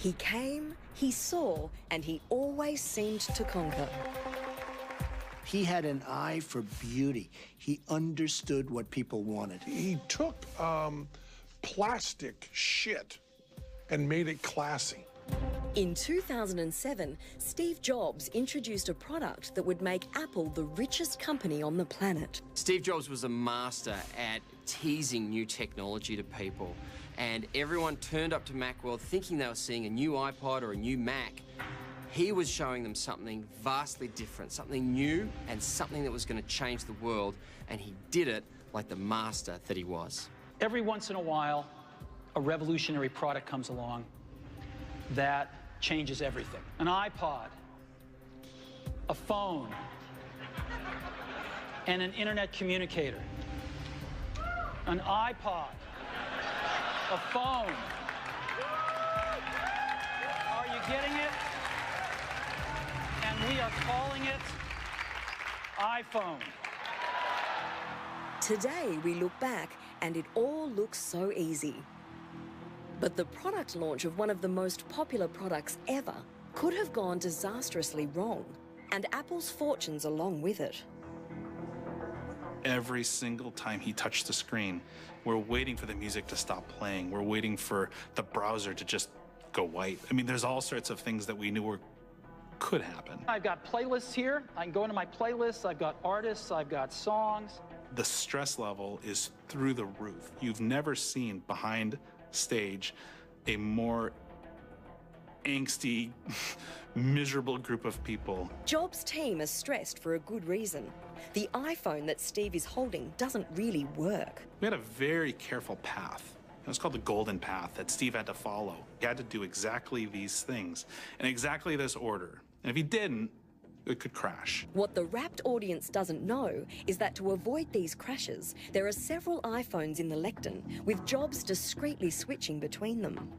He came, he saw, and he always seemed to conquer. He had an eye for beauty. He understood what people wanted. He took plastic shit and made it classy. In 2007, Steve Jobs introduced a product that would make Apple the richest company on the planet. Steve Jobs was a master at teasing new technology to people, and everyone turned up to Macworld thinking they were seeing a new iPod or a new Mac. He was showing them something vastly different, something new and something that was going to change the world, and he did it like the master that he was. Every once in a while, a revolutionary product comes along that changes everything. An iPod, a phone, and an internet communicator. An iPod, a phone. Are you getting it? And we are calling it iPhone. Today, we look back and it all looks so easy. But the product launch of one of the most popular products ever could have gone disastrously wrong, and Apple's fortunes along with it. Every single time he touched the screen, we're waiting for the music to stop playing. We're waiting for the browser to just go white. I mean, there's all sorts of things that we knew could happen. I've got playlists here. I can go into my playlists. I've got artists. I've got songs. The stress level is through the roof. You've never seen behind stage a more angsty, miserable group of people. Jobs' team is stressed for a good reason. The iPhone that Steve is holding doesn't really work. We had a very careful path. It was called the golden path that Steve had to follow. He had to do exactly these things in exactly this order. And if he didn't, it could crash. What the rapt audience doesn't know is that to avoid these crashes, there are several iPhones in the lectern, with Jobs discreetly switching between them.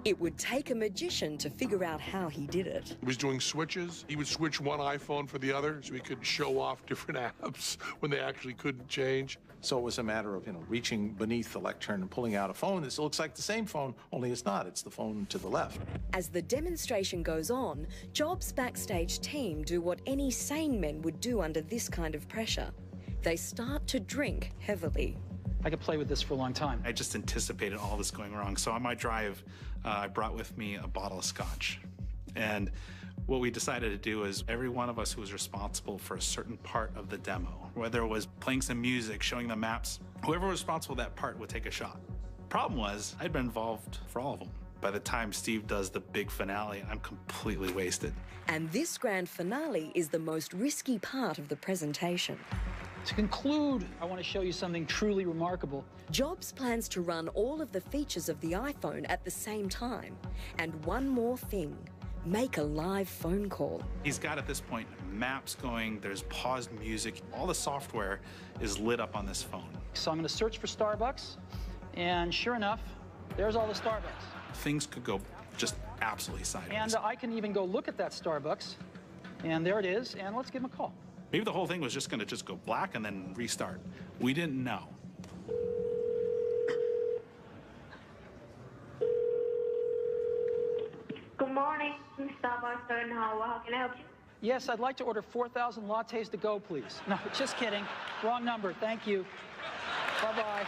It would take a magician to figure out how he did it. He was doing switches. He would switch one iPhone for the other so he could show off different apps when they actually couldn't change. So it was a matter of, reaching beneath the lectern and pulling out a phone that looks like the same phone, only it's not. It's the phone to the left. As the demonstration goes on, Jobs' backstage team do what any sane men would do under this kind of pressure. They start to drink heavily. I could play with this for a long time. I just anticipated all this going wrong. So on my drive, I brought with me a bottle of scotch. And what we decided to do is every one of us who was responsible for a certain part of the demo, whether it was playing some music, showing the maps, whoever was responsible for that part would take a shot. Problem was, I'd been involved for all of them. By the time Steve does the big finale, I'm completely wasted. And this grand finale is the most risky part of the presentation. To conclude, I want to show you something truly remarkable. Jobs plans to run all of the features of the iPhone at the same time. And one more thing, make a live phone call. He's got, at this point, maps going, there's paused music. All the software is lit up on this phone. So I'm going to search for Starbucks, and sure enough, there's all the Starbucks. Things could go just absolutely sideways. And I can even go look at that Starbucks, and there it is, and let's give him a call. Maybe the whole thing was just going to go black and then restart. We didn't know. Good morning, Starbucks. How can I help you? Yes, I'd like to order 4,000 lattes to go, please. No, just kidding. Wrong number. Thank you. Bye-bye.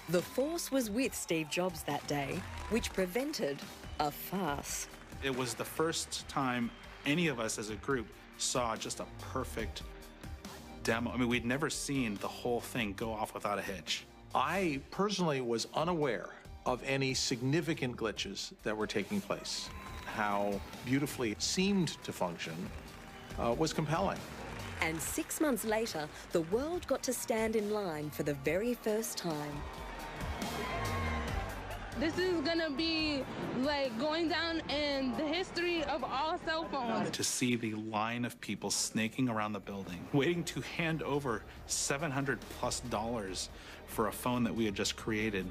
The Force was with Steve Jobs that day, which prevented a farce. It was the first time any of us as a group saw just a perfect demo. I mean, we'd never seen the whole thing go off without a hitch. I personally was unaware of any significant glitches that were taking place. How beautifully it seemed to function was compelling. And 6 months later, the world got to stand in line for the very first time. This is gonna be like going down in the history of all cell phones. To see the line of people snaking around the building, waiting to hand over $700+ for a phone that we had just created,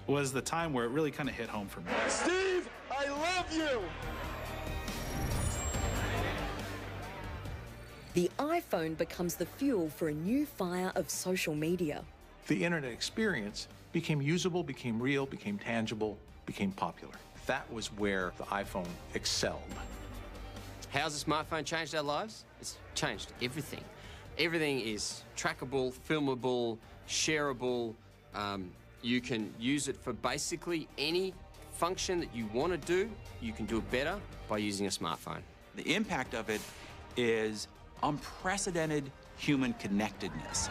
was the time where it really kind of hit home for me. Steve, I love you! The iPhone becomes the fuel for a new fire of social media. The internet experience became usable, became real, became tangible, became popular. that was where the iPhone excelled. How's the smartphone changed our lives? It's changed everything. Everything is trackable, filmable, shareable. You can use it for basically any function that you want to do. You can do it better by using a smartphone. The impact of it is unprecedented human connectedness.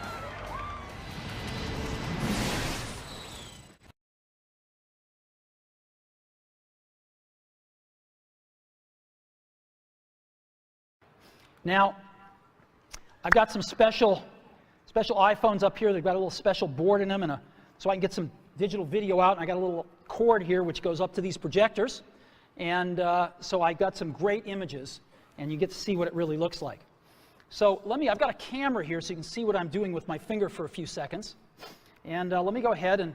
Now, I've got some special iPhones up here. They've got a little special board in them, and so I can get some digital video out. And I got a little cord here which goes up to these projectors, and so I got some great images, and you get to see what it really looks like. So I've got a camera here so you can see what I'm doing with my finger for a few seconds. And let me go ahead and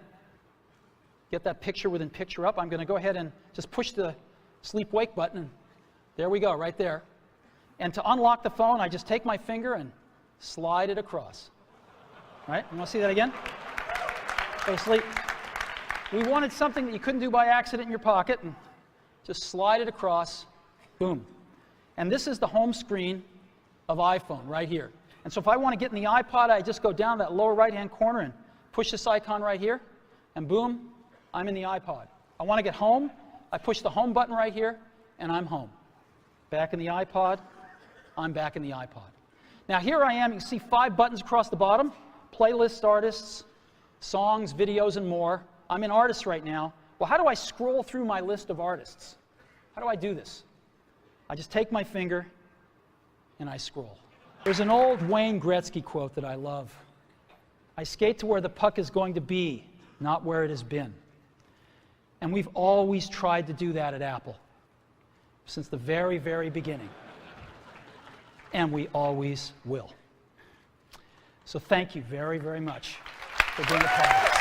get that picture within picture up. I'm going to go ahead and just push the sleep-wake button, and there we go, right there. And to unlock the phone, I just take my finger and slide it across. Right? You want to see that again? Go to sleep. We wanted something that you couldn't do by accident in your pocket, and just slide it across. Boom. And this is the home screen of iPhone right here. And so if I want to get in the iPod, I just go down that lower right-hand corner and push this icon right here, and boom, I'm in the iPod. I want to get home, I push the home button right here, and I'm home. Back in the iPod, I'm back in the iPod. Now here I am, you can see 5 buttons across the bottom, playlists, artists, songs, videos, and more. I'm in artists right now. Well, how do I scroll through my list of artists? How do I do this? I just take my finger and I scroll. There's an old Wayne Gretzky quote that I love. I skate to where the puck is going to be, not where it has been. And we've always tried to do that at Apple, since the very, very beginning. And we always will. So thank you very, very much for being a part of this.